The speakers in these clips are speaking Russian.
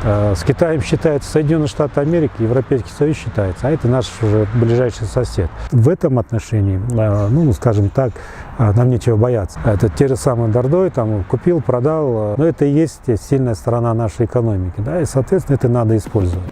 С Китаем считается Соединенные Штаты Америки, Европейский Союз считается, а это наш уже ближайший сосед. В этом отношении, ну, скажем так, нам нечего бояться. Это те же самые Дордой, там, купил, продал, но это и есть сильная сторона нашей экономики, да, и, соответственно, это надо использовать.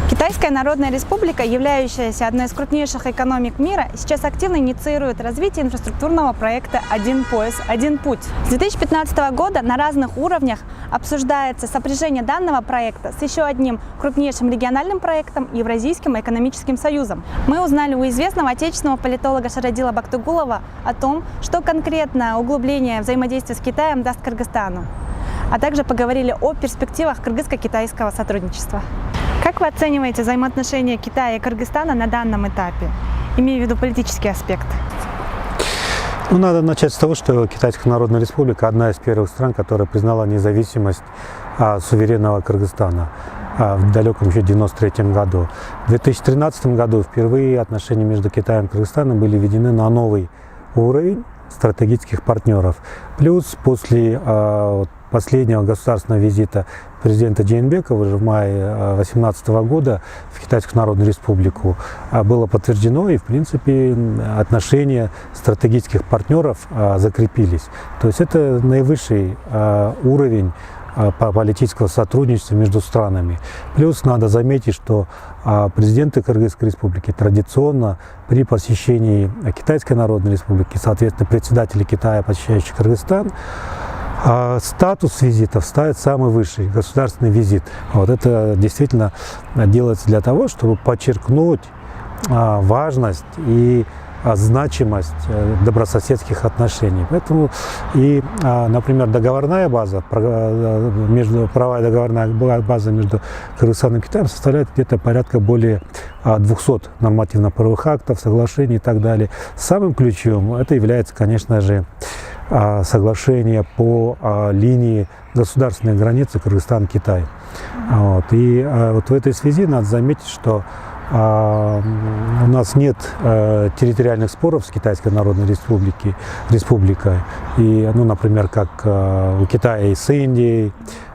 Китайская Народная Республика, являющаяся одной из крупнейших экономик мира, сейчас активно инициирует развитие инфраструктурного проекта «Один пояс, один путь». С 2015 года на разных уровнях обсуждается сопряжение данного проекта с еще одним крупнейшим региональным проектом – Евразийским экономическим союзом. Мы узнали у известного отечественного политолога Шарадила Бактугулова о том, что конкретно углубление взаимодействия с Китаем даст Кыргызстану, а также поговорили о перспективах кыргызско-китайского сотрудничества. Как вы оцениваете взаимоотношения Китая и Кыргызстана на данном этапе, имея в виду политический аспект? Ну, надо начать с того, что Китайская Народная Республика – одна из первых стран, которая признала независимость суверенного Кыргызстана в далеком еще 1993 году. В 2013 году впервые отношения между Китаем и Кыргызстаном были введены на новый уровень стратегических партнеров. Плюс после последнего государственного визита президента Джейнбекова уже в мае 2018 года в Китайскую Народную Республику было подтверждено, и в принципе отношения стратегических партнеров закрепились. То есть это наивысший уровень политического сотрудничества между странами. Плюс надо заметить, что президенты Кыргызской Республики традиционно при посещении Китайской Народной Республики, соответственно, председатели Китая, посещающие Кыргызстан, статус визитов ставит самый высший, государственный визит. Вот это действительно делается для того, чтобы подчеркнуть важность и значимость добрососедских отношений. Поэтому и, например, договорная база, правовая договорная база между Кыргызстаном и Китаем составляет где-то порядка более 200 нормативно-правовых актов, соглашений и так далее. Самым ключевым это является, конечно же, соглашение по линии государственной границы Кыргызстан-Китай. Вот. И вот в этой связи надо заметить, что у нас нет территориальных споров с Китайской Народной Республикой. И, ну, например, как у Китая и с Индией,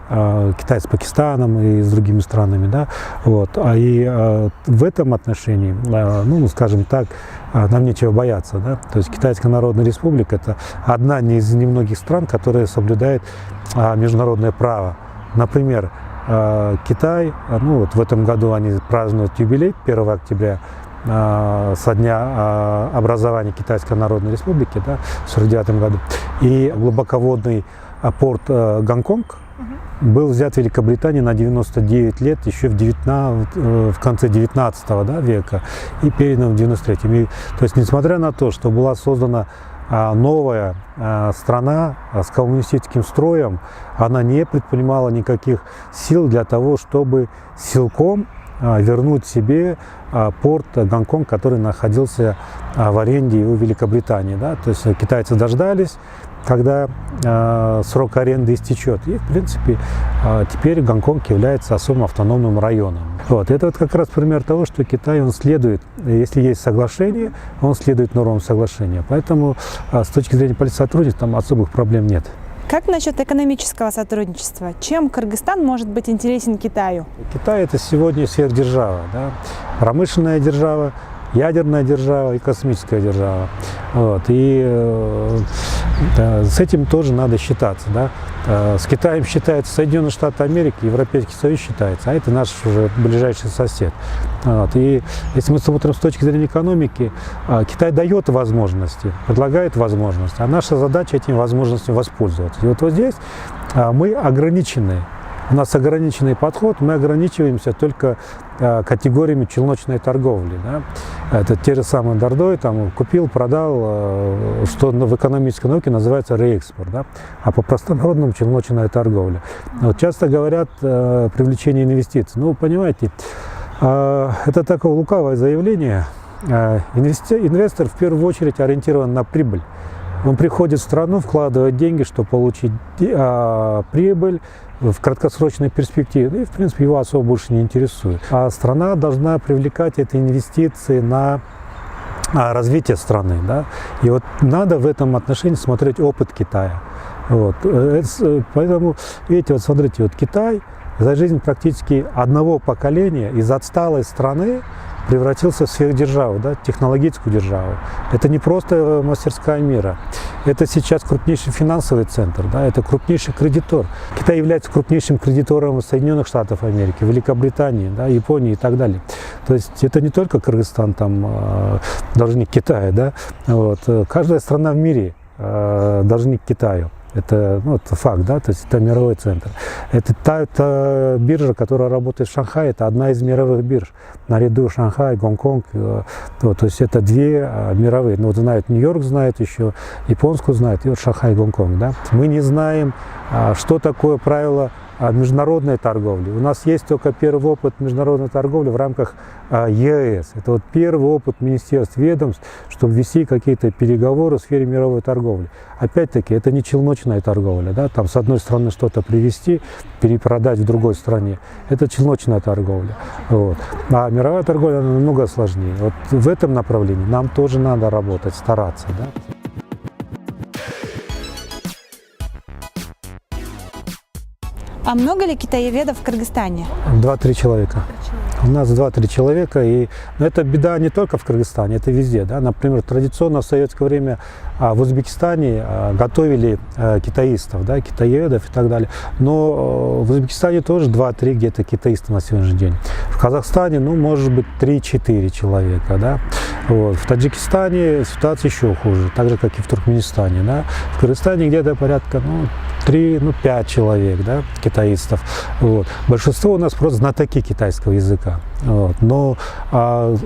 Китай с Пакистаном и с другими странами, да, вот. И в этом отношении, ну, скажем так, нам нечего бояться, да. То есть Китайская Народная Республика – это одна из немногих стран, которая соблюдает международное право. Например, Китай, ну, вот в этом году они празднуют юбилей 1 октября со дня образования Китайской Народной Республики, да, в 1949 году. И глубоководный порт Гонконг был взят Великобританией на 99 лет еще в конце 19 века и передан в 93-м. То есть, несмотря на то, что была создана новая страна с коммунистическим строем, она не предпринимала никаких сил для того, чтобы силком вернуть себе порт Гонконг, который находился в аренде у Великобритании. Да? То есть китайцы дождались, когда срок аренды истечет. И, в принципе, теперь Гонконг является особым автономным районом. Вот. Это вот как раз пример того, что Китай, он следует, если есть соглашение, он следует нормам соглашения. Поэтому с точки зрения политического сотрудничества там особых проблем нет. Как насчет экономического сотрудничества? Чем Кыргызстан может быть интересен Китаю? Китай – это сегодня сверхдержава, да? Промышленная держава, ядерная держава и космическая держава. Вот. И с этим тоже надо считаться. Да? С Китаем считается Соединенные Штаты Америки, Европейский Союз считается, а это наш уже ближайший сосед. Вот. И если мы смотрим с точки зрения экономики, Китай дает возможности, предлагает возможности, а наша задача этими возможностями воспользоваться. И вот здесь мы ограничены. У нас ограниченный подход, мы ограничиваемся только категориями челночной торговли. Да? Это те же самые Дордой, там, купил, продал, что в экономической науке называется реэкспорт, да? А по простонародному челночная торговля. Вот часто говорят привлечение инвестиций. Ну, понимаете, это такое лукавое заявление. Инвестор в первую очередь ориентирован на прибыль. Он приходит в страну, вкладывает деньги, чтобы получить прибыль в краткосрочной перспективе. И, в принципе, его особо больше не интересует. А страна должна привлекать эти инвестиции на развитие страны. Да? И вот надо в этом отношении смотреть опыт Китая. Вот. Поэтому, видите, вот смотрите, вот Китай за жизнь практически одного поколения из отсталой страны превратился в сверхдержаву, да, технологическую державу. Это не просто мастерская мира, это сейчас крупнейший финансовый центр, да, это крупнейший кредитор. Китай является крупнейшим кредитором Соединенных Штатов Америки, Великобритании, да, Японии и так далее. То есть это не только Кыргызстан, там, должник Китая, да, вот. Каждая страна в мире должник Китаю. Это, ну, это факт, да, то есть это мировой центр. Это биржа, которая работает в Шанхае, это одна из мировых бирж. Наряду Шанхай, Гонконг, то есть это две мировые. Ну, вот знают, Нью-Йорк знает еще, японскую знает, и вот Шанхай, Гонконг, да. Мы не знаем, что такое правило международной торговли. У нас есть только первый опыт международной торговли в рамках ЕС. Это вот первый опыт министерств, ведомств, чтобы вести какие-то переговоры в сфере мировой торговли. Опять-таки, это не челночная торговля, да? Там с одной стороны что-то привезти, перепродать в другой стране. Это челночная торговля. Вот. А мировая торговля намного сложнее. Вот в этом направлении нам тоже надо работать, стараться. Да? А много ли китаеведов в Кыргызстане? 2-3 человека. У нас 2-3 человека, и это беда не только в Кыргызстане, это везде. Да? Например, традиционно в советское время в Узбекистане готовили китаистов, да, китаеведов и так далее. Но в Узбекистане тоже 2-3 где-то китаиста на сегодняшний день. В Казахстане, ну, может быть, 3-4 человека. Да? Вот. В Таджикистане ситуация еще хуже, так же, как и в Туркменистане. Да? В Кыргызстане где-то порядка 3-5 человек, да, китаистов. Вот. Большинство у нас просто знатоки китайского языка. Вот. Но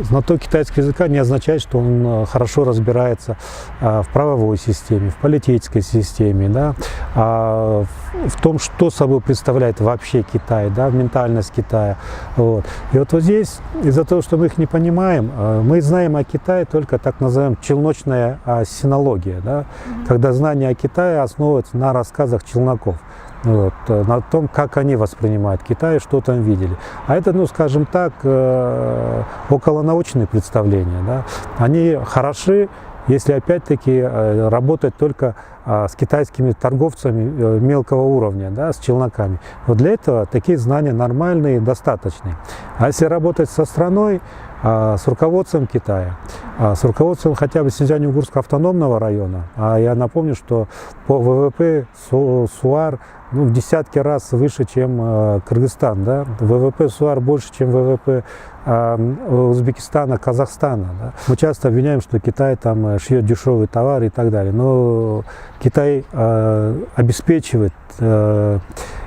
знаток китайского языка не означает, что он хорошо разбирается в правовой системе, в политической системе, да, в том, что собой представляет вообще Китай, да, ментальность Китая. Вот. И вот здесь, из-за того, что мы их не понимаем, мы знаем о Китае только так называемая челночная синология, да, когда знания о Китае основываются на рассказах челноков. Вот, на том, как они воспринимают Китай, что там видели. А это, ну, скажем так, околонаучные представления. Да? Они хороши, если опять-таки работать только с китайскими торговцами мелкого уровня, да, с челноками. Вот для этого такие знания нормальные и достаточные. А если работать со страной, с руководством Китая, с руководством хотя бы Синьцзянь-Уйгурского автономного района, я напомню, что по ВВП СУАР в десятки раз выше, чем Кыргызстан. Да? ВВП СУАР больше, чем ВВП Узбекистана, Казахстана. Да? Мы часто обвиняем, что Китай там шьет дешевые товары и так далее. Но Китай обеспечивает,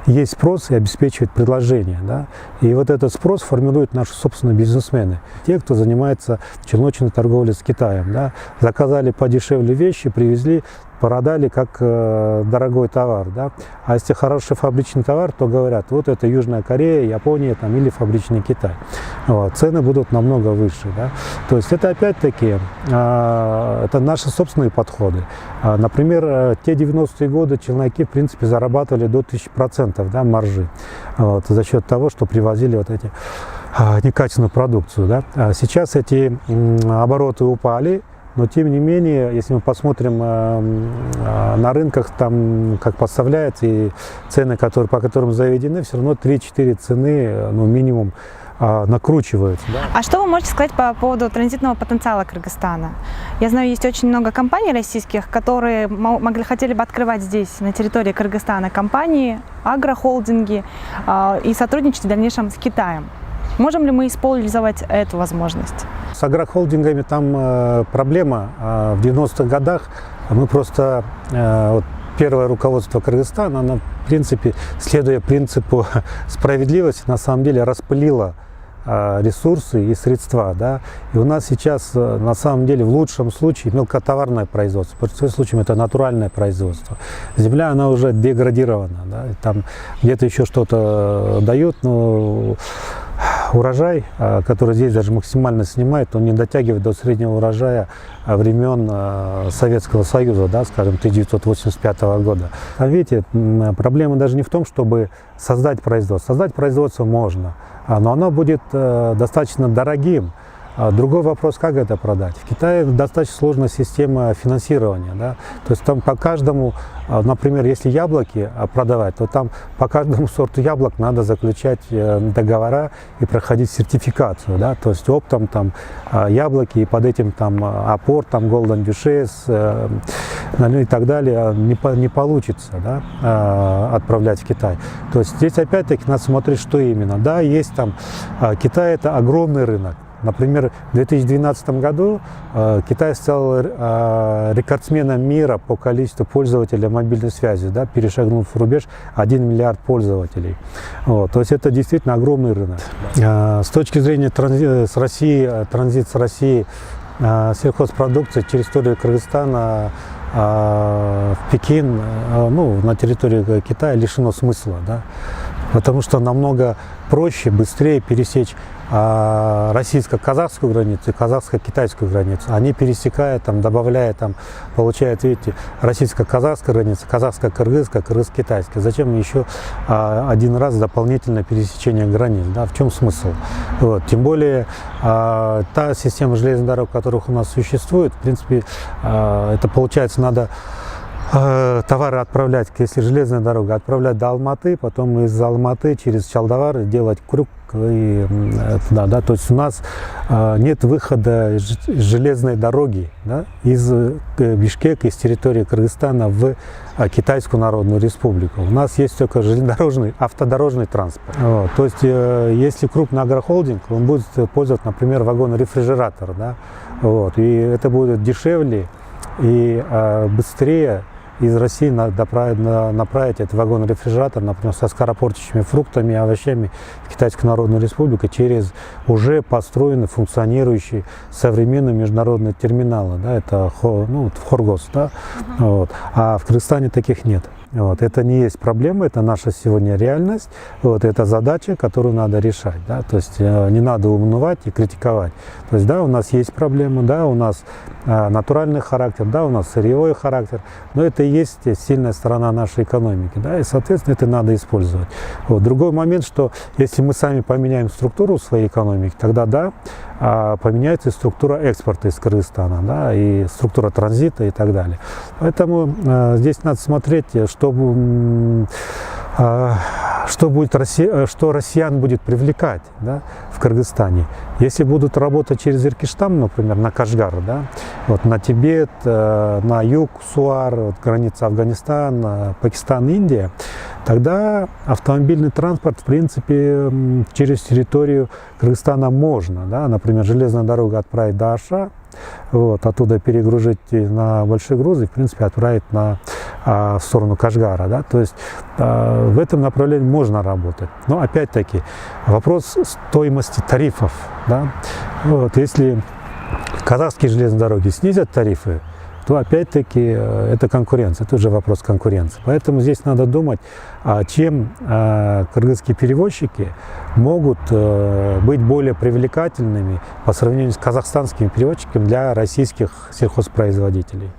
есть спрос и обеспечивает предложение. Да? И вот этот спрос формируют наши собственные бизнесмены. Те, кто занимается челночной торговлей с Китаем. Да? Заказали подешевле вещи, привезли, продали как дорогой товар. Да? А если хороший фабричный товар, то говорят, вот это Южная Корея, Япония там, или фабричный Китай. Вот. Цены будут намного выше. Да? То есть это опять-таки это наши собственные подходы. Например, те 90-е годы челноки в принципе зарабатывали до 1000%, да, маржи, вот, за счет того, что привозили вот эти некачественную продукцию. Да? Сейчас эти обороты упали. Но тем не менее, если мы посмотрим на рынках, там, как поставляется, и цены, по которым заведены, все равно 3-4 цены, ну, минимум, накручиваются. Да? А что вы можете сказать по поводу транзитного потенциала Кыргызстана? Я знаю, есть очень много компаний российских, которые хотели бы открывать здесь, на территории Кыргызстана, компании, агрохолдинги, и сотрудничать в дальнейшем с Китаем. Можем ли мы использовать эту возможность? С агрохолдингами там проблема. В 90-х годах мы просто, вот, первое руководство Кыргызстана, оно, в принципе, следуя принципу справедливости, на самом деле распылило ресурсы и средства. Да? И у нас сейчас, на самом деле, в лучшем случае мелкотоварное производство, в большинстве случаев это натуральное производство. Земля, она уже деградирована. Да? Там где-то еще что-то дают, но урожай, который здесь даже максимально снимает, он не дотягивает до среднего урожая времен Советского Союза, да, скажем, 1985 года. А видите, проблема даже не в том, чтобы создать производство. Создать производство можно, но оно будет достаточно дорогим. Другой вопрос, как это продать. В Китае достаточно сложная система финансирования. Да? То есть там по каждому, например, если яблоки продавать, то там по каждому сорту яблок надо заключать договора и проходить сертификацию. Да? То есть оптом там яблоки и под этим там опор, там Golden Duchess, ну и так далее не получится, да, отправлять в Китай. То есть здесь опять-таки надо смотреть, что именно. Да, есть там, Китай это огромный рынок. Например, в 2012 году Китай стал рекордсменом мира по количеству пользователей мобильной связи, да, перешагнув рубеж 1 миллиард пользователей. Вот, то есть это действительно огромный рынок. С точки зрения транзит с России сельхозпродукции через территорию Кыргызстана в Пекин, ну, на территории Китая лишено смысла, да, потому что намного проще, быстрее пересечь российско-казахскую границу и казахско-китайскую границу. Они пересекают, там, добавляя, там, получают, видите, российско-казахская граница, казахско-кыргызская, кыргыз-китайская. Зачем еще один раз дополнительное пересечение границ? Да? В чем смысл? Вот. Тем более та система железных дорог, которых у нас существует, в принципе, это получается надо товары отправлять, если железная дорога, отправлять до Алматы, потом из Алматы через Чалдавар делать крюк и туда, да, то есть у нас нет выхода из железной дороги, да, из Бишкека, из территории Кыргызстана в Китайскую Народную Республику. У нас есть только железнодорожный, автодорожный транспорт. Вот. То есть если крупный агрохолдинг, он будет пользоваться, например, вагон-рефрижератор, да, вот, и это будет дешевле и быстрее из России направить этот вагон-рефрижератор, например, со скоропортящими фруктами и овощами в Китайскую Народную Республику через уже построенные, функционирующие современные международные терминалы. Да, это Хоргос, да, вот. А в Кыргызстане таких нет. Вот. Это не есть проблема, это наша сегодня реальность, вот. Это задача, которую надо решать. Да? То есть не надо унывать и критиковать. То есть да, у нас есть проблемы, да, у нас натуральный характер, да, у нас сырьевой характер, но это и есть сильная сторона нашей экономики, да, и, соответственно, это надо использовать. Вот. Другой момент, что если мы сами поменяем структуру своей экономики, тогда да, поменяется и структура экспорта из Кыргызстана, да, и структура транзита и так далее. Поэтому здесь надо смотреть, что россиян будет привлекать, да, в Кыргызстане. Если будут работать через Иркиштан, например, на Кашгар, да, вот, на Тибет, на юг, Суар, вот, граница Афганистан, Пакистан, Индия, тогда автомобильный транспорт, в принципе, через территорию Кыргызстана можно. Да, например, железная дорога отправить до Аша, вот, оттуда перегрузить на большие грузы, в принципе, отправить в сторону Кашгара. Да? То есть в этом направлении можно работать. Но опять-таки вопрос стоимости тарифов. Да? Вот, если казахские железные дороги снизят тарифы, то опять-таки это конкуренция, это уже вопрос конкуренции. Поэтому здесь надо думать, чем кыргызские перевозчики могут быть более привлекательными по сравнению с казахстанскими перевозчиками для российских сельхозпроизводителей.